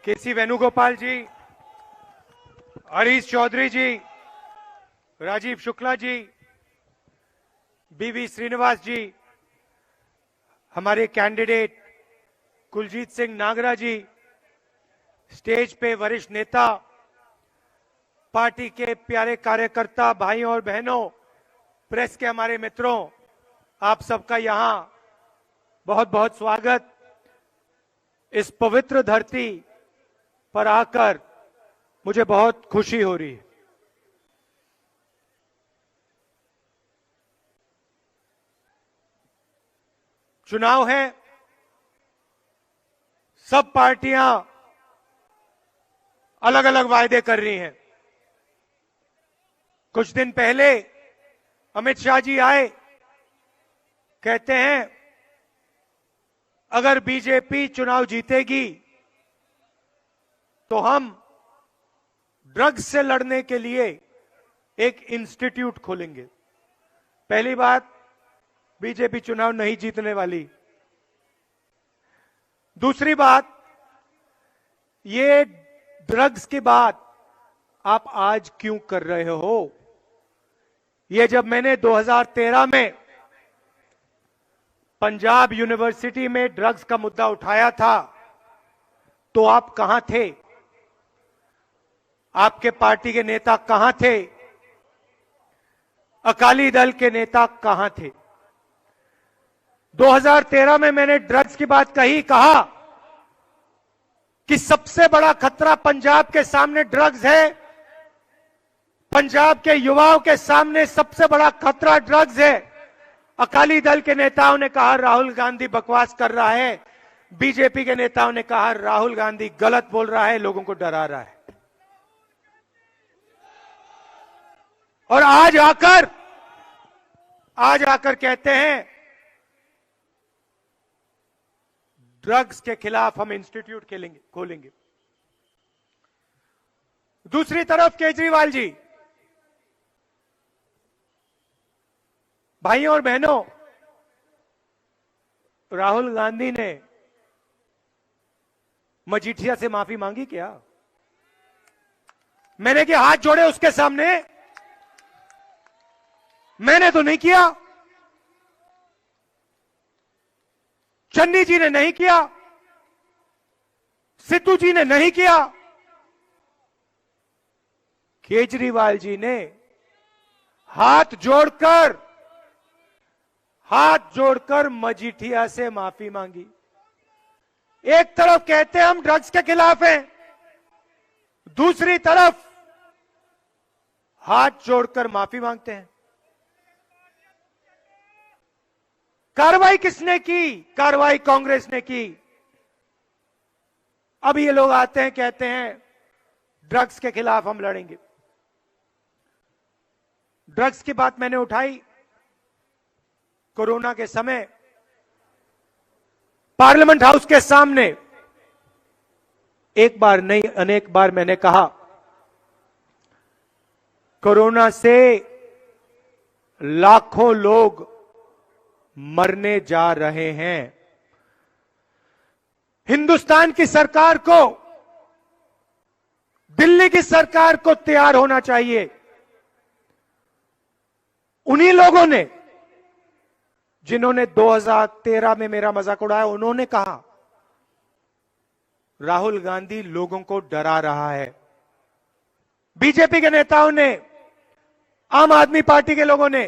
केसी वेणुगोपाल जी, हरीश चौधरी जी, राजीव शुक्ला जी, बीवी श्रीनिवास जी, हमारे कैंडिडेट कुलजीत सिंह नागरा जी, स्टेज पे वरिष्ठ नेता, पार्टी के प्यारे कार्यकर्ता भाइयों और बहनों, प्रेस के हमारे मित्रों, आप सबका यहां बहुत बहुत स्वागत। इस पवित्र धरती पर आकर मुझे बहुत खुशी हो रही है। चुनाव है, सब पार्टियां अलग अलग वायदे कर रही हैं। कुछ दिन पहले अमित शाह जी आए, कहते हैं अगर बीजेपी चुनाव जीतेगी तो हम ड्रग्स से लड़ने के लिए एक इंस्टीट्यूट खोलेंगे। पहली बात, बीजेपी चुनाव नहीं जीतने वाली। दूसरी बात, ये ड्रग्स की बात आप आज क्यों कर रहे हो? ये जब मैंने 2013 में पंजाब यूनिवर्सिटी में ड्रग्स का मुद्दा उठाया था तो आप कहां थे? आपके पार्टी के नेता कहां थे? अकाली दल के नेता कहां थे? 2013 में मैंने ड्रग्स की बात कहा कि सबसे बड़ा खतरा पंजाब के सामने ड्रग्स है। पंजाब के युवाओं के सामने सबसे बड़ा खतरा ड्रग्स है। अकाली दल के नेताओं ने कहा राहुल गांधी बकवास कर रहा है, बीजेपी के नेताओं ने कहा राहुल गांधी गलत बोल रहा है, लोगों को डरा रहा है। और आज आकर कहते हैं ड्रग्स के खिलाफ हम इंस्टीट्यूट खोलेंगे। दूसरी तरफ केजरीवाल जी, भाइयों और बहनों, राहुल गांधी ने मजीठिया से माफी मांगी क्या? मैंने क्या हाथ जोड़े उसके सामने? मैंने तो नहीं किया, चन्नी जी ने नहीं किया, सिद्धू जी ने नहीं किया, केजरीवाल जी ने हाथ जोड़कर मजीठिया से माफी मांगी। एक तरफ कहते हैं हम ड्रग्स के खिलाफ हैं, दूसरी तरफ हाथ जोड़कर माफी मांगते हैं। कार्रवाई किसने की? कार्रवाई कांग्रेस ने की। अब ये लोग आते हैं, कहते हैं ड्रग्स के खिलाफ हम लड़ेंगे। ड्रग्स की बात मैंने उठाई कोरोना के समय, पार्लियामेंट हाउस के सामने एक बार नहीं अनेक बार मैंने कहा कोरोना से लाखों लोग मरने जा रहे हैं। हिंदुस्तान की सरकार को, दिल्ली की सरकार को तैयार होना चाहिए। उन्हीं लोगों ने जिन्होंने 2013 में मेरा मजाक उड़ाया, उन्होंने कहा राहुल गांधी लोगों को डरा रहा है। बीजेपी के नेताओं ने, आम आदमी पार्टी के लोगों ने,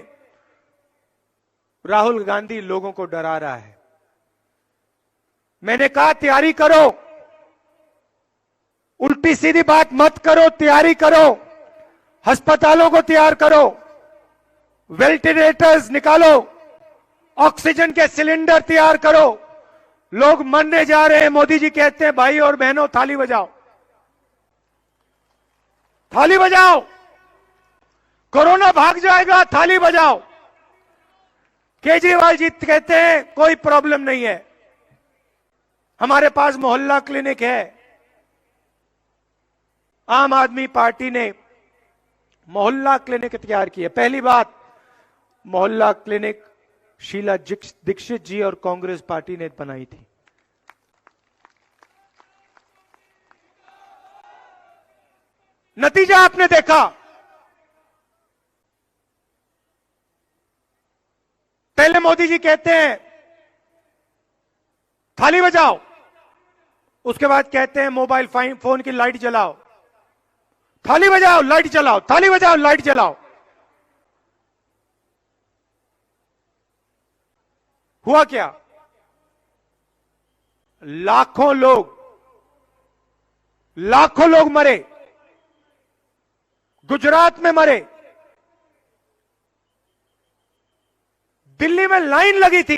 राहुल गांधी लोगों को डरा रहा है। मैंने कहा तैयारी करो, उल्टी सीधी बात मत करो, तैयारी करो, अस्पतालों को तैयार करो, वेंटिलेटर्स निकालो, ऑक्सीजन के सिलेंडर तैयार करो। लोग मरने जा रहे हैं। मोदी जी कहते हैं भाई और बहनों थाली बजाओ, थाली बजाओ, कोरोना भाग जाएगा, थाली बजाओ। केजरीवाल जी कहते हैं कोई प्रॉब्लम नहीं है, हमारे पास मोहल्ला क्लिनिक है। आम आदमी पार्टी ने मोहल्ला क्लिनिक तैयार किया। पहली बात, मोहल्ला क्लिनिक शीला दीक्षित जी और कांग्रेस पार्टी ने बनाई थी। नतीजा आपने देखा। पहले मोदी जी कहते हैं थाली बजाओ, उसके बाद कहते हैं मोबाइल फोन की लाइट जलाओ। थाली बजाओ लाइट जलाओ, थाली बजाओ लाइट जलाओ। हुआ क्या? लाखों लोग मरे, गुजरात में मरे, दिल्ली में लाइन लगी थी,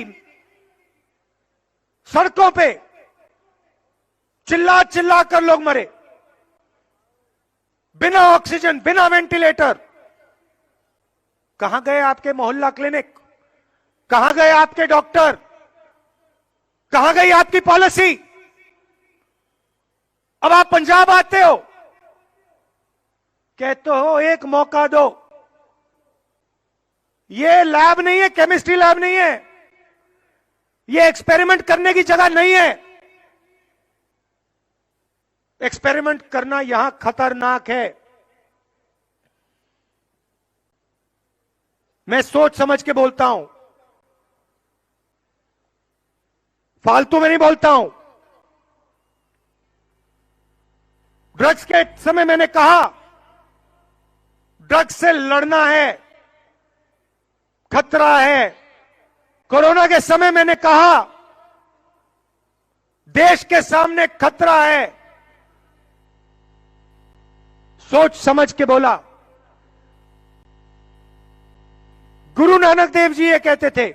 सड़कों पे चिल्ला चिल्ला कर लोग मरे, बिना ऑक्सीजन, बिना वेंटिलेटर। कहां गए आपके मोहल्ला क्लिनिक? कहां गए आपके डॉक्टर? कहां गई आपकी पॉलिसी? अब आप पंजाब आते हो, कहते हो एक मौका दो। ये लैब नहीं है, केमिस्ट्री लैब नहीं है, ये एक्सपेरिमेंट करने की जगह नहीं है। एक्सपेरिमेंट करना यहां खतरनाक है। मैं सोच समझ के बोलता हूं, फालतू में नहीं बोलता हूं। ड्रग्स के समय मैंने कहा ड्रग्स से लड़ना है, खतरा है। कोरोना के समय मैंने कहा देश के सामने खतरा है। सोच समझ के बोला। गुरु नानक देव जी ये कहते थे,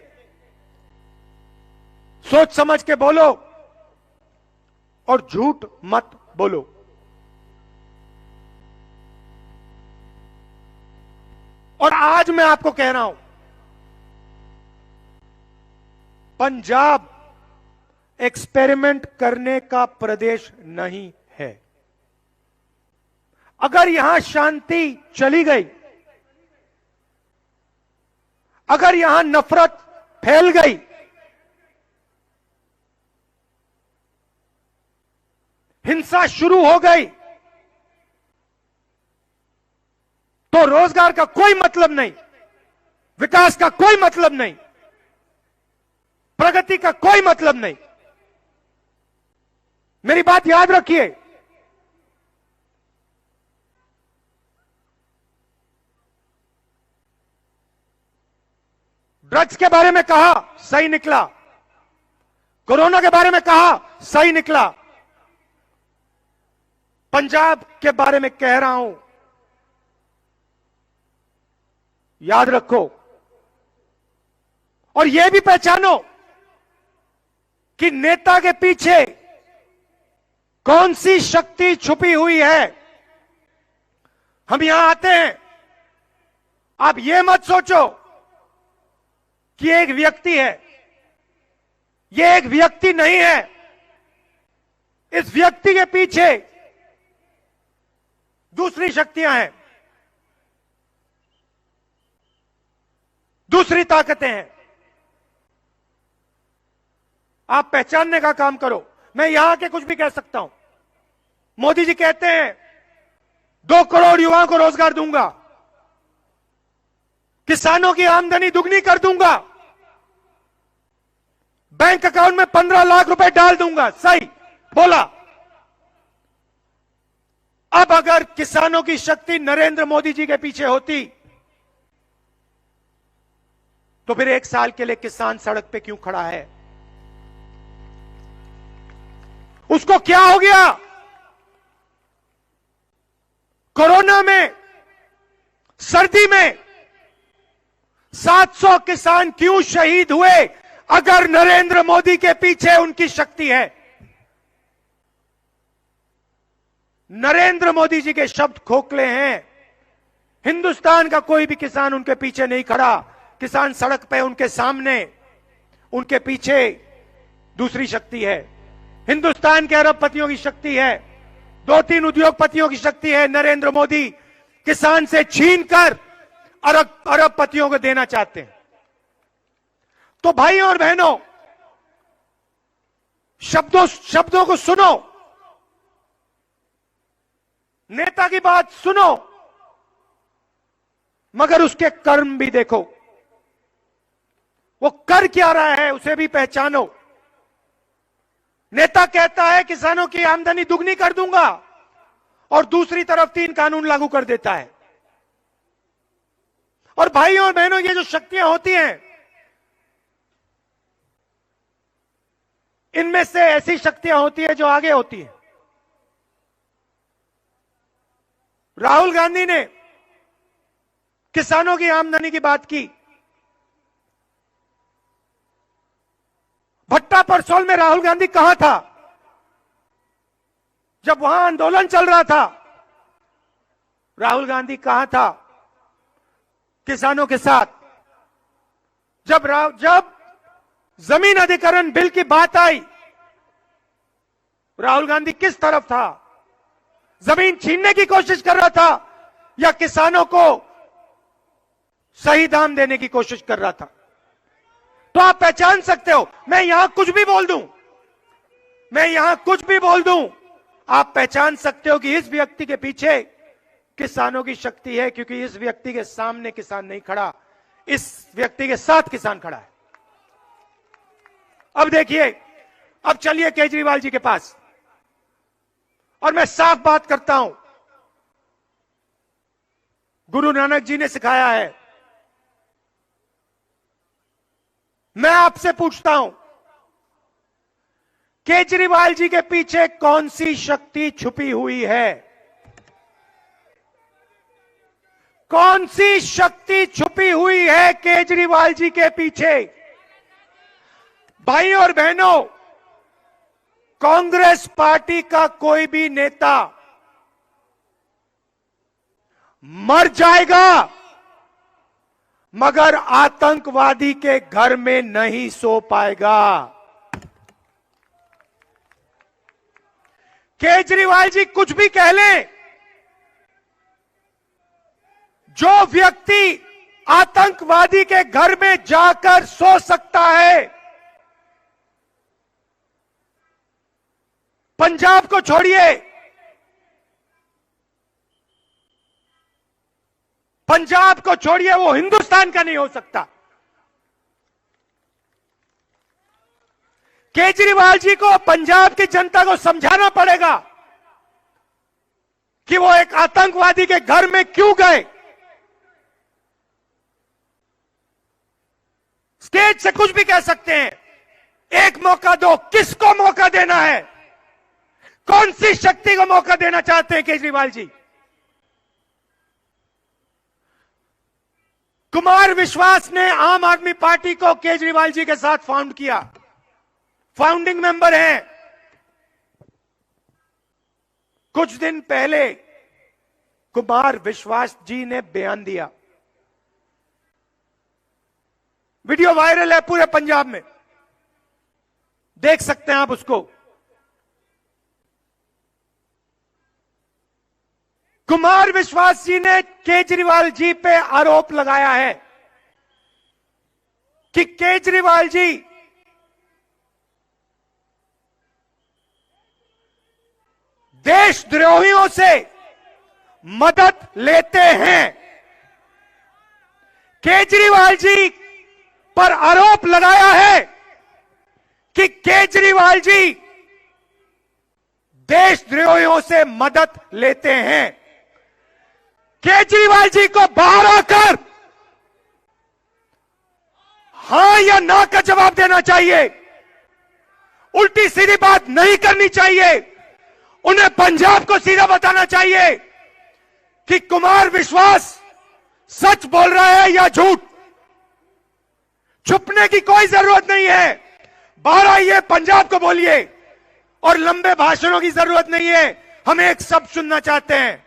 सोच समझ के बोलो और झूठ मत बोलो। और आज मैं आपको कह रहा हूं, पंजाब एक्सपेरिमेंट करने का प्रदेश नहीं है। अगर यहां शांति चली गई, अगर यहां नफरत फैल गई, हिंसा शुरू हो गई, तो रोजगार का कोई मतलब नहीं, विकास का कोई मतलब नहीं, प्रगति का कोई मतलब नहीं। मेरी बात याद रखिए। ड्रग्स के बारे में कहा, सही निकला। कोरोना के बारे में कहा, सही निकला। पंजाब के बारे में कह रहा हूं, याद रखो। और यह भी पहचानो कि नेता के पीछे कौन सी शक्ति छुपी हुई है। हम यहां आते हैं, आप यह मत सोचो कि एक व्यक्ति है। यह एक व्यक्ति नहीं है। इस व्यक्ति के पीछे दूसरी शक्तियां हैं, दूसरी ताकतें हैं। आप पहचानने का काम करो। मैं यहां के कुछ भी कह सकता हूं। मोदी जी कहते हैं 2 करोड़ युवाओं को रोजगार दूंगा, किसानों की आमदनी दुगनी कर दूंगा, बैंक अकाउंट में 15 लाख रुपए डाल दूंगा। सही बोला। अब अगर किसानों की शक्ति नरेंद्र मोदी जी के पीछे होती तो फिर 1 साल के लिए किसान सड़क पे क्यों खड़ा है? उसको क्या हो गया? कोरोना में, सर्दी में 700 किसान क्यों शहीद हुए? अगर नरेंद्र मोदी के पीछे उनकी शक्ति है। नरेंद्र मोदी जी के शब्द खोखले हैं। हिंदुस्तान का कोई भी किसान उनके पीछे नहीं खड़ा। किसान सड़क पे उनके सामने, उनके पीछे दूसरी शक्ति है। हिंदुस्तान के अरबपतियों की शक्ति है, 2-3 उद्योगपतियों की शक्ति है। नरेंद्र मोदी किसान से छीनकर अरबपतियों को देना चाहते हैं। तो भाइयों और बहनों, शब्दों को सुनो। नेता की बात सुनो, मगर उसके कर्म भी देखो। वो कर क्या रहा है उसे भी पहचानो। नेता कहता है किसानों की आमदनी दुगनी कर दूंगा और दूसरी तरफ 3 कानून लागू कर देता है। और भाइयों और बहनों, ये जो शक्तियां होती हैं, इनमें से ऐसी शक्तियां होती है जो आगे होती है। राहुल गांधी ने किसानों की आमदनी की बात की। भट्टा परसोल में राहुल गांधी कहां था जब वहां आंदोलन चल रहा था? राहुल गांधी कहां था किसानों के साथ? जब जमीन अधिग्रहण बिल की बात आई, राहुल गांधी किस तरफ था? जमीन छीनने की कोशिश कर रहा था या किसानों को सही दाम देने की कोशिश कर रहा था? तो आप पहचान सकते हो। मैं यहां कुछ भी बोल दूं, आप पहचान सकते हो कि इस व्यक्ति के पीछे किसानों की शक्ति है, क्योंकि इस व्यक्ति के सामने किसान नहीं खड़ा, इस व्यक्ति के साथ किसान खड़ा है। अब देखिए, अब चलिए केजरीवाल जी के पास, और मैं साफ बात करता हूं। गुरु नानक जी ने सिखाया है। मैं आपसे पूछता हूं, केजरीवाल जी के पीछे कौन सी शक्ति छुपी हुई है? कौन सी शक्ति छुपी हुई है केजरीवाल जी के पीछे? भाइयों और बहनों, कांग्रेस पार्टी का कोई भी नेता मर जाएगा मगर आतंकवादी के घर में नहीं सो पाएगा। केजरीवाल जी कुछ भी कह लें, जो व्यक्ति आतंकवादी के घर में जाकर सो सकता है, पंजाब को छोड़िए, वो हिंदुस्तान का नहीं हो सकता। केजरीवाल जी को पंजाब की जनता को समझाना पड़ेगा कि वो एक आतंकवादी के घर में क्यों गए। स्टेज से कुछ भी कह सकते हैं, एक मौका दो। किसको मौका देना है? कौन सी शक्ति को मौका देना चाहते हैं केजरीवाल जी? कुमार विश्वास ने आम आदमी पार्टी को केजरीवाल जी के साथ फाउंड किया, फाउंडिंग मेंबर हैं। कुछ दिन पहले कुमार विश्वास जी ने बयान दिया, वीडियो वायरल है पूरे पंजाब में, देख सकते हैं आप उसको। कुमार विश्वास जी ने केजरीवाल जी पे आरोप लगाया है कि केजरीवाल जी देशद्रोहियों से मदद लेते हैं। केजरीवाल जी पर आरोप लगाया है कि केजरीवाल जी देशद्रोहियों से मदद लेते हैं। केजरीवाल जी को बाहर आकर हां या ना का जवाब देना चाहिए। उल्टी सीधी बात नहीं करनी चाहिए। उन्हें पंजाब को सीधा बताना चाहिए कि कुमार विश्वास सच बोल रहा है या झूठ। छुपने की कोई जरूरत नहीं है। बाहर आइए, पंजाब को बोलिए, और लंबे भाषणों की जरूरत नहीं है। हम एक शब्द सुनना चाहते हैं,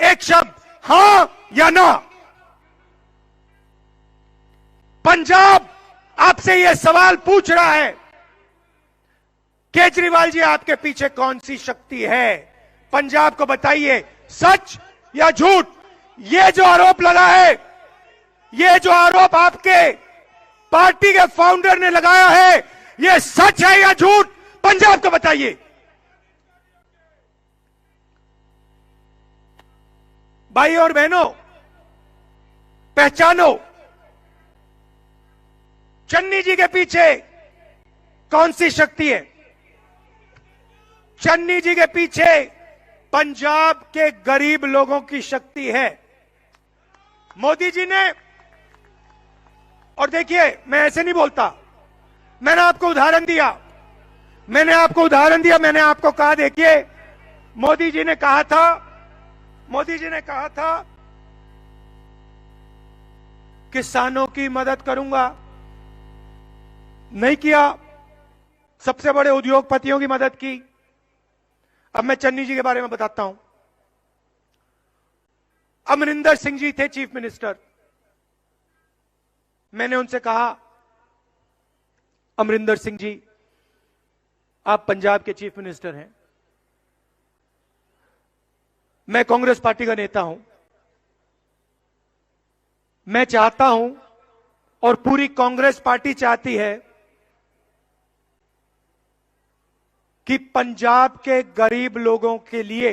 एक शब्द, हां या ना। पंजाब आपसे यह सवाल पूछ रहा है, केजरीवाल जी आपके पीछे कौन सी शक्ति है? पंजाब को बताइए, सच या झूठ। ये जो आरोप लगा है, ये जो आरोप आपके पार्टी के फाउंडर ने लगाया है, ये सच है या झूठ? पंजाब को बताइए। भाई और बहनों, पहचानो चन्नी जी के पीछे कौन सी शक्ति है। चन्नी जी के पीछे पंजाब के गरीब लोगों की शक्ति है। मोदी जी ने, और देखिए मैं ऐसे नहीं बोलता, मैंने आपको उदाहरण दिया, मैंने आपको कहा, देखिए मोदी जी ने कहा था किसानों की मदद करूंगा, नहीं किया। सबसे बड़े उद्योगपतियों की मदद की। अब मैं चन्नी जी के बारे में बताता हूं। अमरिंदर सिंह जी थे चीफ मिनिस्टर। मैंने उनसे कहा, अमरिंदर सिंह जी आप पंजाब के चीफ मिनिस्टर हैं, मैं कांग्रेस पार्टी का नेता हूं, मैं चाहता हूं और पूरी कांग्रेस पार्टी चाहती है कि पंजाब के गरीब लोगों के लिए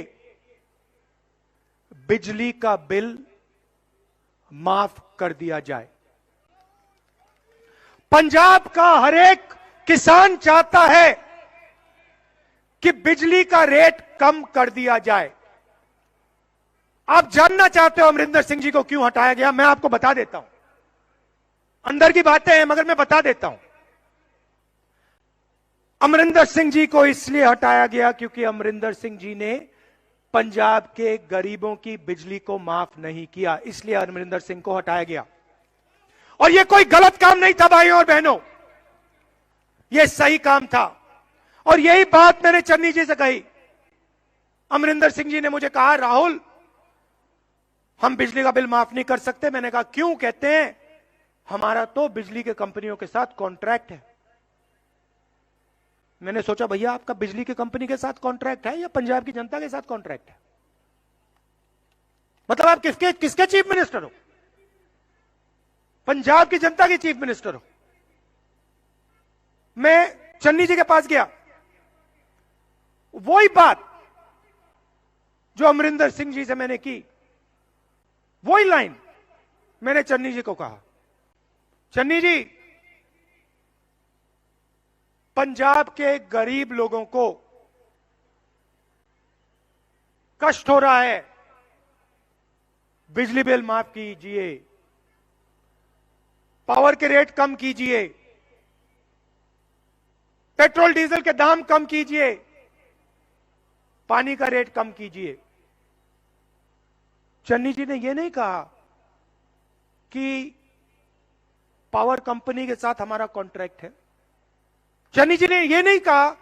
बिजली का बिल माफ कर दिया जाए। पंजाब का हर एक किसान चाहता है कि बिजली का रेट कम कर दिया जाए। आप जानना चाहते हो अमरिंदर सिंह जी को क्यों हटाया गया? मैं आपको बता देता हूं। अंदर की बातें हैं मगर मैं बता देता हूं। अमरिंदर सिंह जी को इसलिए हटाया गया क्योंकि अमरिंदर सिंह जी ने पंजाब के गरीबों की बिजली को माफ नहीं किया, इसलिए अमरिंदर सिंह को हटाया गया। और यह कोई गलत काम नहीं था भाइयों और बहनों, यह सही काम था। और यही बात मैंने चन्नी जी से कही। अमरिंदर सिंह जी ने मुझे कहा, राहुल हम बिजली का बिल माफ नहीं कर सकते। मैंने कहा क्यों? कहते हैं हमारा तो बिजली के कंपनियों के साथ कॉन्ट्रैक्ट है। मैंने सोचा भैया आपका बिजली की कंपनी के साथ कॉन्ट्रैक्ट है या पंजाब की जनता के साथ कॉन्ट्रैक्ट है? मतलब आप किसके चीफ मिनिस्टर हो? पंजाब की जनता के चीफ मिनिस्टर हो। मैं चन्नी जी के पास गया, वही बात जो अमरिंदर सिंह जी से मैंने की, वही लाइन मैंने चन्नी जी को कहा, चन्नी जी पंजाब के गरीब लोगों को कष्ट हो रहा है, बिजली बिल माफ कीजिए, पावर के रेट कम कीजिए, पेट्रोल डीजल के दाम कम कीजिए, पानी का रेट कम कीजिए। चन्नी जी ने यह नहीं कहा कि पावर कंपनी के साथ हमारा कॉन्ट्रैक्ट है। चन्नी जी ने यह नहीं कहा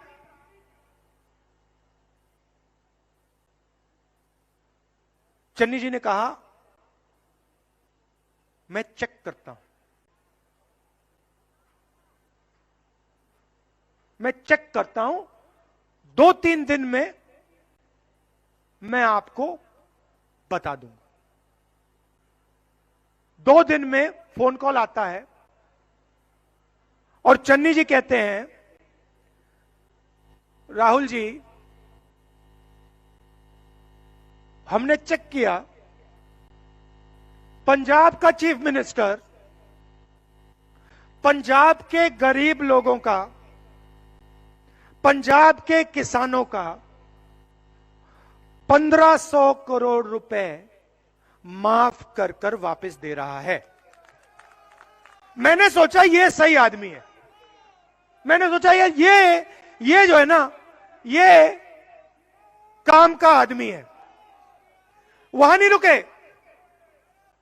चन्नी जी ने कहा मैं चेक करता हूं, मैं चेक करता हूं, 2-3 दिन में मैं आपको बता दूंगा। 2 दिन में फोन कॉल आता है और चन्नी जी कहते हैं, राहुल जी हमने चेक किया, पंजाब का चीफ मिनिस्टर पंजाब के गरीब लोगों का, पंजाब के किसानों का 1500 करोड़ रुपए माफ कर कर वापस दे रहा है। मैंने सोचा ये सही आदमी है। मैंने सोचा यार ये जो है ना, ये काम का आदमी है। वहां नहीं रुके,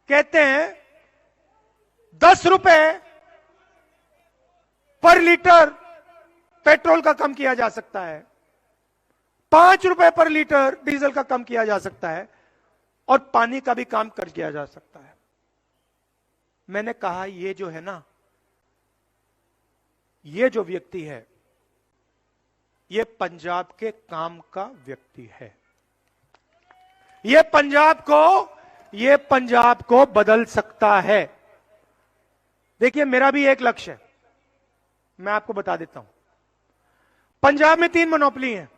कहते हैं 10 रुपए पर लीटर पेट्रोल का कम किया जा सकता है, 5 रुपए पर लीटर डीजल का कम किया जा सकता है और पानी का भी काम कर किया जा सकता है। मैंने कहा ये जो है ना, ये जो व्यक्ति है ये पंजाब के काम का व्यक्ति है। ये पंजाब को बदल सकता है। देखिए मेरा भी एक लक्ष्य है, मैं आपको बता देता हूं। पंजाब में 3 मोनोपोली हैं,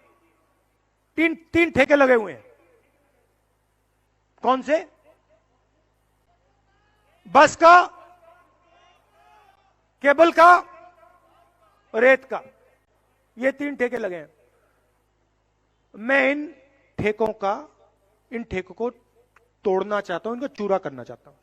तीन ठेके लगे हुए हैं। कौन से? बस का, केबल का, रेत का, ये 3 ठेके लगे हैं। मैं इन ठेकों को तोड़ना चाहता हूं, इनको चूरा करना चाहता हूं।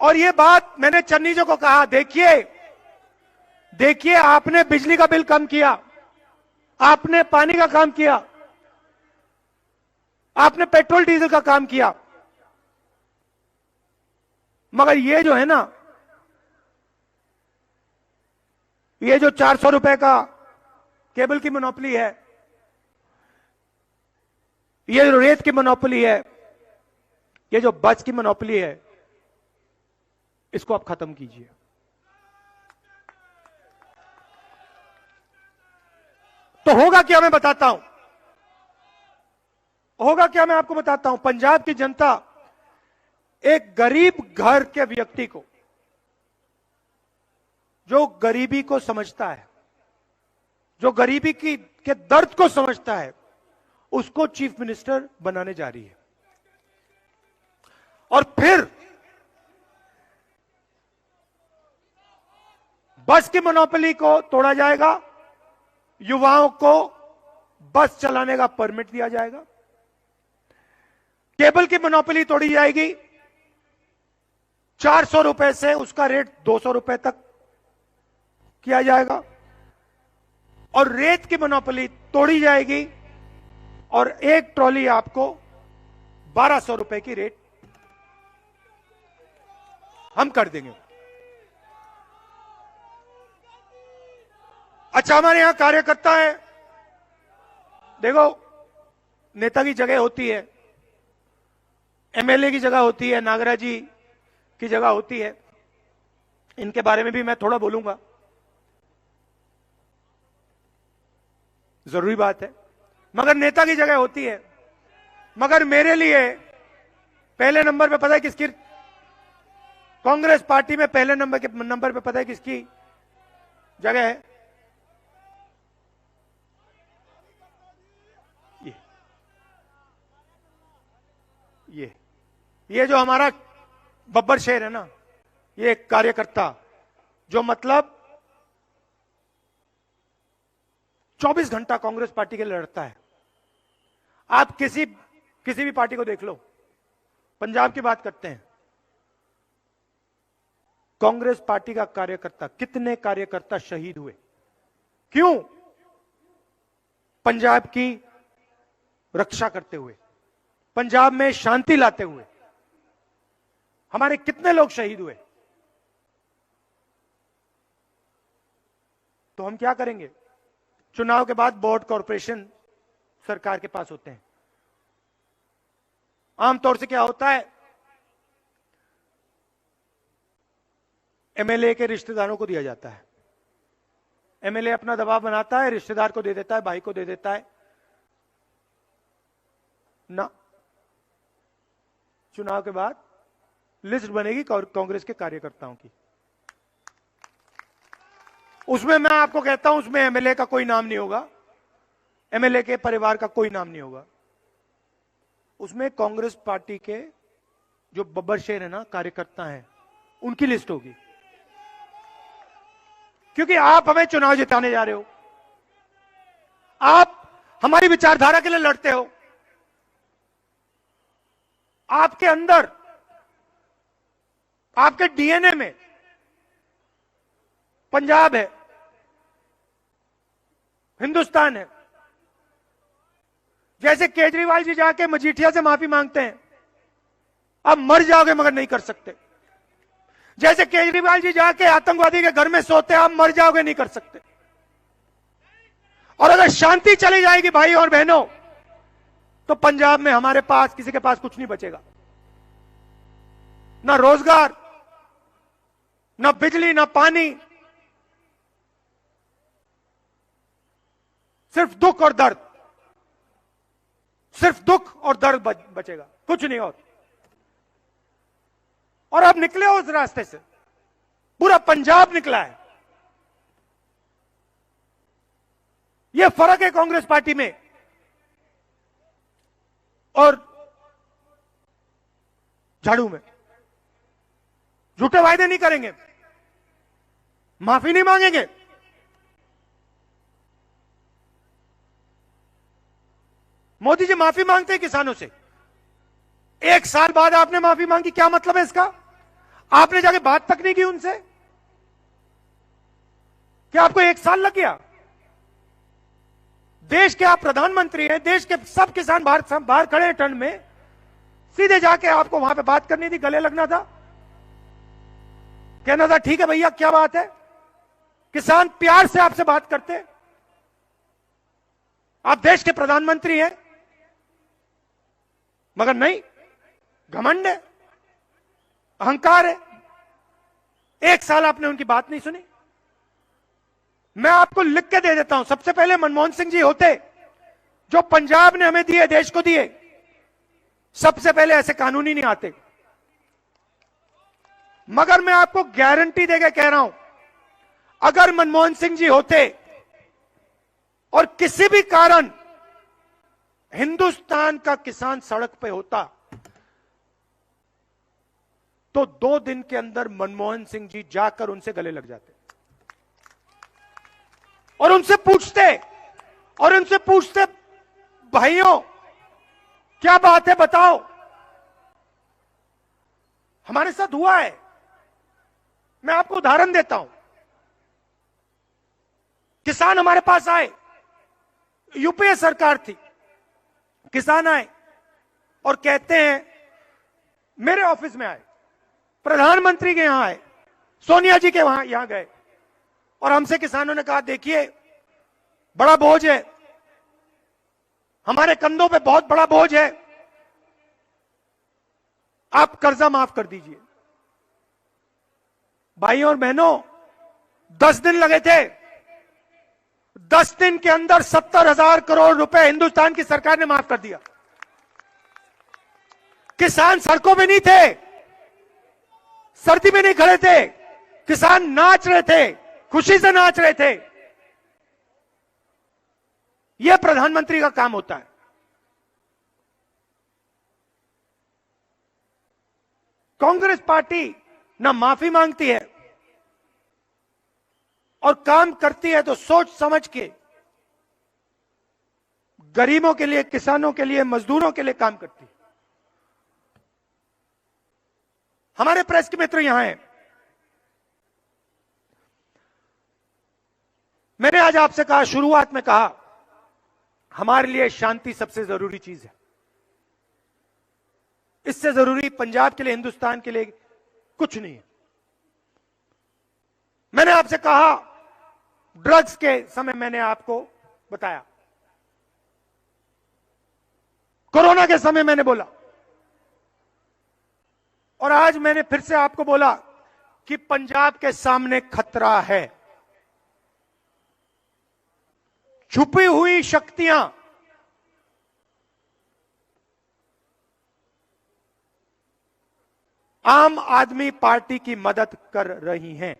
और ये बात मैंने चन्नी जी को कहा, देखिए आपने बिजली का बिल कम किया, आपने पानी का काम किया, आपने पेट्रोल डीजल का काम किया, मगर ये जो है ना, ये जो 400 रुपए का केबल की मोनोपोली है, ये जो रेत की मोनोपोली है, ये जो बस की मोनोपोली है, इसको आप खत्म कीजिए। तो होगा क्या, मैं बताता हूं। होगा क्या, मैं आपको बताता हूं। पंजाब की जनता एक गरीब घर के व्यक्ति को, जो गरीबी को समझता है, जो गरीबी के दर्द को समझता है, उसको चीफ मिनिस्टर बनाने जा रही है। और फिर बस की मोनोपोली को तोड़ा जाएगा, युवाओं को बस चलाने का परमिट दिया जाएगा, केबल की मोनोपोली तोड़ी जाएगी, 400 रुपए से उसका रेट 200 रुपए तक किया जाएगा, और रेत की मोनोपोली तोड़ी जाएगी, और एक ट्रॉली आपको 1200 रुपए की रेट हम कर देंगे। अच्छा, हमारे यहां कार्यकर्ता है, देखो, नेता की जगह होती है, एमएलए की जगह होती है, नागरा जी की जगह होती है, इनके बारे में भी मैं थोड़ा बोलूंगा, जरूरी बात है, मगर नेता की जगह होती है। मगर मेरे लिए पहले नंबर पे पता है किसकी, कांग्रेस पार्टी में पहले नंबर पे पता है किसकी जगह है? ये जो हमारा बब्बर शेर है ना, ये एक कार्यकर्ता जो मतलब 24 घंटा कांग्रेस पार्टी के लिए लड़ता है। आप किसी भी पार्टी को देख लो, पंजाब की बात करते हैं, कांग्रेस पार्टी का कार्यकर्ता, कितने कार्यकर्ता शहीद हुए, क्यों? पंजाब की रक्षा करते हुए, पंजाब में शांति लाते हुए हमारे कितने लोग शहीद हुए। तो हम क्या करेंगे? चुनाव के बाद बोर्ड कॉरपोरेशन सरकार के पास होते हैं। आमतौर से क्या होता है, एमएलए के रिश्तेदारों को दिया जाता है। एमएलए अपना दबाव बनाता है, रिश्तेदार को दे देता है, भाई को दे देता है ना। चुनाव के बाद लिस्ट बनेगी कांग्रेस के कार्यकर्ताओं की, उसमें मैं आपको कहता हूं, उसमें एमएलए का कोई नाम नहीं होगा, एमएलए के परिवार का कोई नाम नहीं होगा, उसमें कांग्रेस पार्टी के जो बब्बर शेर है ना, कार्यकर्ता हैं, उनकी लिस्ट होगी। क्योंकि आप हमें चुनाव जिताने जा रहे हो, आप हमारी विचारधारा के लिए लड़ते हो, आपके अंदर, आपके डीएनए में पंजाब है, हिंदुस्तान है। जैसे केजरीवाल जी जाके मजीठिया से माफी मांगते हैं, अब मर जाओगे मगर नहीं कर सकते। जैसे केजरीवाल जी जाके आतंकवादी के घर में सोते हैं, आप मर जाओगे नहीं कर सकते। और अगर शांति चली जाएगी भाई और बहनों, तो पंजाब में हमारे पास किसी के पास कुछ नहीं बचेगा, ना रोजगार, ना बिजली, ना पानी, सिर्फ दुख और दर्द, सिर्फ दुख और दर्द बचेगा, कुछ नहीं और आप निकले हो उस रास्ते से, पूरा पंजाब निकला है। यह फर्क है कांग्रेस पार्टी में और झाड़ू में। झूठे वायदे नहीं करेंगे, माफी नहीं मांगेंगे। मोदी जी माफी मांगते हैं किसानों से। 1 साल बाद आपने माफी मांगी, क्या मतलब है इसका? आपने जाके बात तक नहीं की उनसे? क्या आपको 1 साल लग गया? देश के आप प्रधानमंत्री हैं, देश के सब किसान बाहर खड़े हैं ठंड में, सीधे जाके आपको वहां पे बात करनी थी, गले लगना था, कहना था ठीक है भैया क्या बात है। किसान प्यार से आपसे बात करते। आप देश के प्रधानमंत्री हैं, मगर नहीं, घमंड है, अहंकार है। 1 साल आपने उनकी बात नहीं सुनी। मैं आपको लिख के दे देता हूं, सबसे पहले मनमोहन सिंह जी होते, जो पंजाब ने हमें दिए, देश को दिए, सबसे पहले ऐसे कानून ही नहीं आते। मगर मैं आपको गारंटी देके कह रहा हूं, अगर मनमोहन सिंह जी होते और किसी भी कारण हिंदुस्तान का किसान सड़क पे होता, तो 2 दिन के अंदर मनमोहन सिंह जी जाकर उनसे गले लग जाते और उनसे पूछते भाइयों क्या बात है बताओ। हमारे साथ हुआ है। मैं आपको उदाहरण देता हूं। किसान हमारे पास आए, यूपीए सरकार थी, किसान आए और कहते हैं, मेरे ऑफिस में आए, प्रधानमंत्री के यहां आए, सोनिया जी के यहां गए और हमसे किसानों ने कहा देखिए बड़ा बोझ है, हमारे कंधों पे बहुत बड़ा बोझ है, आप कर्जा माफ कर दीजिए। भाइयों और बहनों, 10 दिन लगे थे। 10 दिन के अंदर 70,000 करोड़ रुपए हिंदुस्तान की सरकार ने माफ कर दिया। किसान सड़कों में नहीं थे, सर्दी में नहीं खड़े थे, किसान नाच रहे थे, खुशी से नाच रहे थे। यह प्रधानमंत्री का काम होता है। कांग्रेस पार्टी ना माफी मांगती है और काम करती है तो सोच समझ के गरीबों के लिए, किसानों के लिए, मजदूरों के लिए काम करती है। हमारे प्रेस के मित्र यहां हैं। मैंने आज आपसे कहा, शुरुआत में कहा, हमारे लिए शांति सबसे जरूरी चीज है। इससे जरूरी पंजाब के लिए, हिंदुस्तान के लिए कुछ नहीं है। मैंने आपसे कहा, ड्रग्स के समय मैंने आपको बताया, कोरोना के समय मैंने बोला, और आज मैंने फिर से आपको बोला कि पंजाब के सामने खतरा है। छुपी हुई शक्तियां आम आदमी पार्टी की मदद कर रही हैं।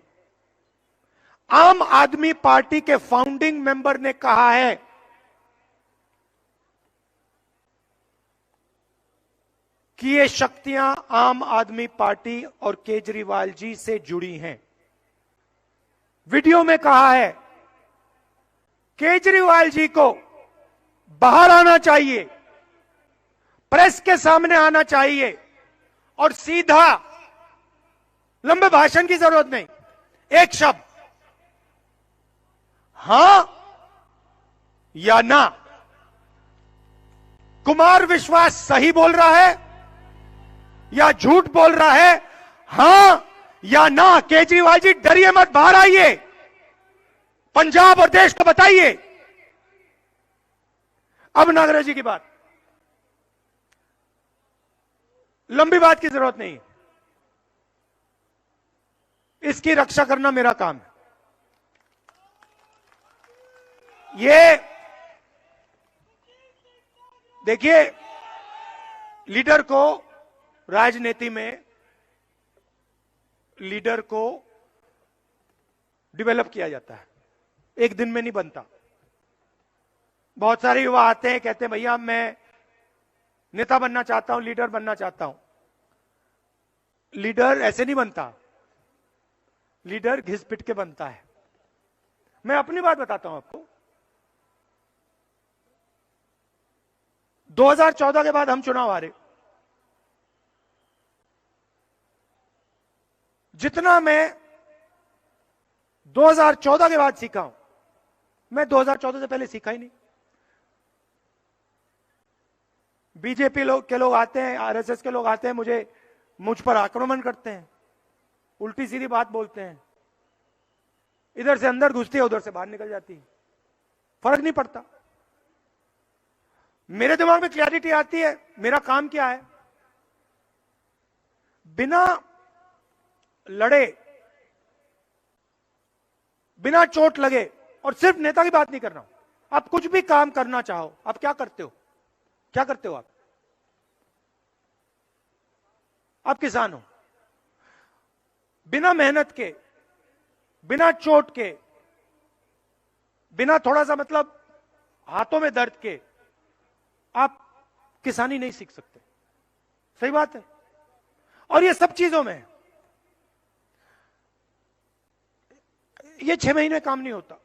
आम आदमी पार्टी के फाउंडिंग मेंबर ने कहा है कि ये शक्तियां आम आदमी पार्टी और केजरीवाल जी से जुड़ी हैं। वीडियो में कहा है केजरीवाल जी को बाहर आना चाहिए, प्रेस के सामने आना चाहिए और सीधा, लंबे भाषण की जरूरत नहीं, एक शब्द, हां या ना। कुमार विश्वास सही बोल रहा है या झूठ बोल रहा है? हां या ना। केजरीवाल जी डरिए मत, बाहर आइए, पंजाब और देश को बताइए। अब नागरा जी की बात, लंबी बात की जरूरत नहीं, इसकी रक्षा करना मेरा काम है। ये देखिए, लीडर को, राजनीति में लीडर को डेवलप किया जाता है, एक दिन में नहीं बनता। बहुत सारे युवा आते हैं, कहते हैं भैया मैं नेता बनना चाहता हूं, लीडर बनना चाहता हूं। लीडर ऐसे नहीं बनता, लीडर घिस पिट के बनता है। मैं अपनी बात बताता हूं आपको। 2014 के बाद हम चुनाव हारे। जितना मैं 2014 के बाद सीखा हूं, मैं 2014 से पहले सीखा ही नहीं। बीजेपी के लोग आते हैं, आरएसएस के लोग आते हैं, मुझ पर आक्रमण करते हैं, उल्टी सीधी बात बोलते हैं, इधर से अंदर घुसती है, उधर से बाहर निकल जाती है, फर्क नहीं पड़ता। मेरे दिमाग में क्लैरिटी आती है, मेरा काम क्या है। बिना लड़े, बिना चोट लगे, और सिर्फ नेता की बात नहीं कर रहा हूं, आप कुछ भी काम करना चाहो, आप क्या करते हो? क्या करते हो आप किसान हो। बिना मेहनत के, बिना चोट के, बिना थोड़ा सा मतलब हाथों में दर्द के आप किसानी नहीं सीख सकते। सही बात है। और ये सब चीजों में ये 6 महीने काम नहीं होता।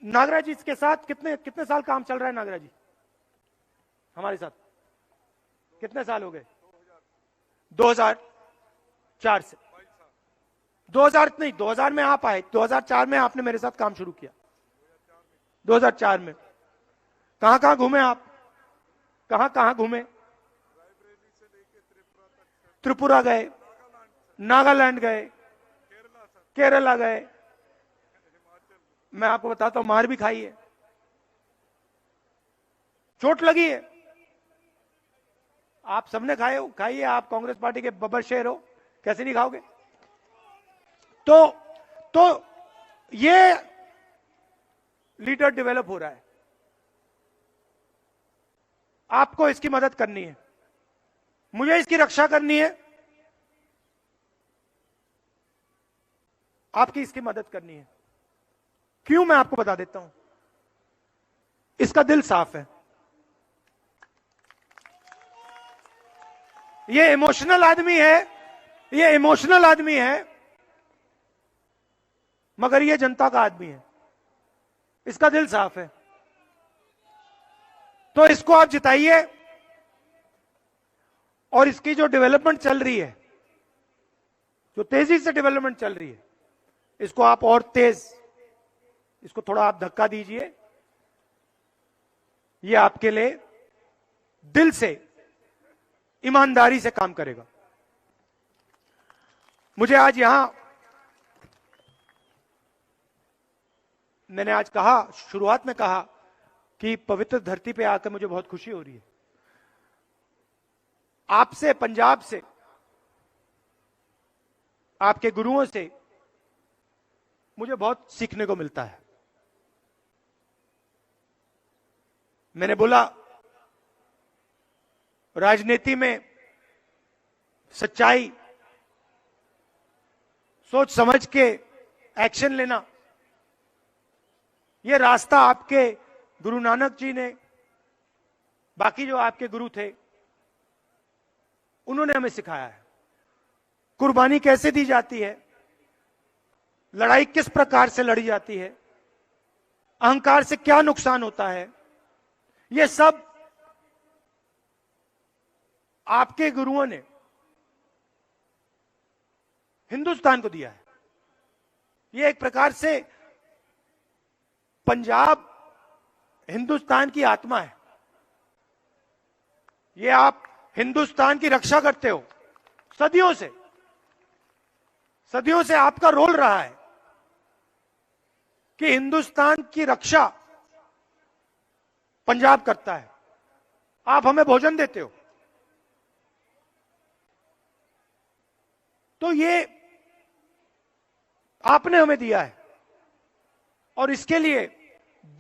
नागराज जी के साथ कितने साल काम चल रहा है? नागराज जी हमारे साथ कितने साल हो गए? 2004 से। 2000 में आप आए, 2004 में आपने मेरे साथ काम शुरू किया। 2004 में कहां कहां घूमे आप? कहां कहां घूमे? त्रिपुरा गए, नागालैंड गए, केरला गए। मैं आपको बताता हूं, मार भी खाई है, चोट लगी है। आप सबने खाई है। आप कांग्रेस पार्टी के बब्बर शेर हो, कैसे नहीं खाओगे? तो ये लीडर डेवलप हो रहा है। आपको इसकी मदद करनी है, मुझे इसकी रक्षा करनी है, आपकी इसकी मदद करनी है। क्यों? मैं आपको बता देता हूं। इसका दिल साफ है, ये इमोशनल आदमी है, ये इमोशनल आदमी है, मगर ये जनता का आदमी है, इसका दिल साफ है। तो इसको आप जिताइए, और इसकी जो डेवलपमेंट चल रही है, जो तेजी से डेवलपमेंट चल रही है, इसको आप और तेज, इसको थोड़ा आप धक्का दीजिए। ये आपके लिए दिल से, ईमानदारी से काम करेगा। मुझे आज यहां, मैंने आज कहा, शुरुआत में कहा कि पवित्र धरती पे आकर मुझे बहुत खुशी हो रही है। आपसे, पंजाब से, आपके गुरुओं से मुझे बहुत सीखने को मिलता है। मैंने बोला, राजनीति में सच्चाई, सोच समझ के एक्शन लेना, यह रास्ता आपके गुरु नानक जी ने, बाकी जो आपके गुरु थे, उन्होंने हमें सिखाया है। कुर्बानी कैसे दी जाती है, लड़ाई किस प्रकार से लड़ी जाती है, अहंकार से क्या नुकसान होता है, यह सब आपके गुरुओं ने हिंदुस्तान को दिया है। यह एक प्रकार से पंजाब हिंदुस्तान की आत्मा है। यह आप हिंदुस्तान की रक्षा करते हो सदियों से, सदियों से आपका रोल रहा है कि हिंदुस्तान की रक्षा पंजाब करता है। आप हमें भोजन देते हो, तो ये आपने हमें दिया है, और इसके लिए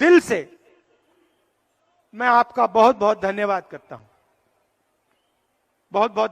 दिल से मैं आपका बहुत बहुत धन्यवाद करता हूं। बहुत बहुत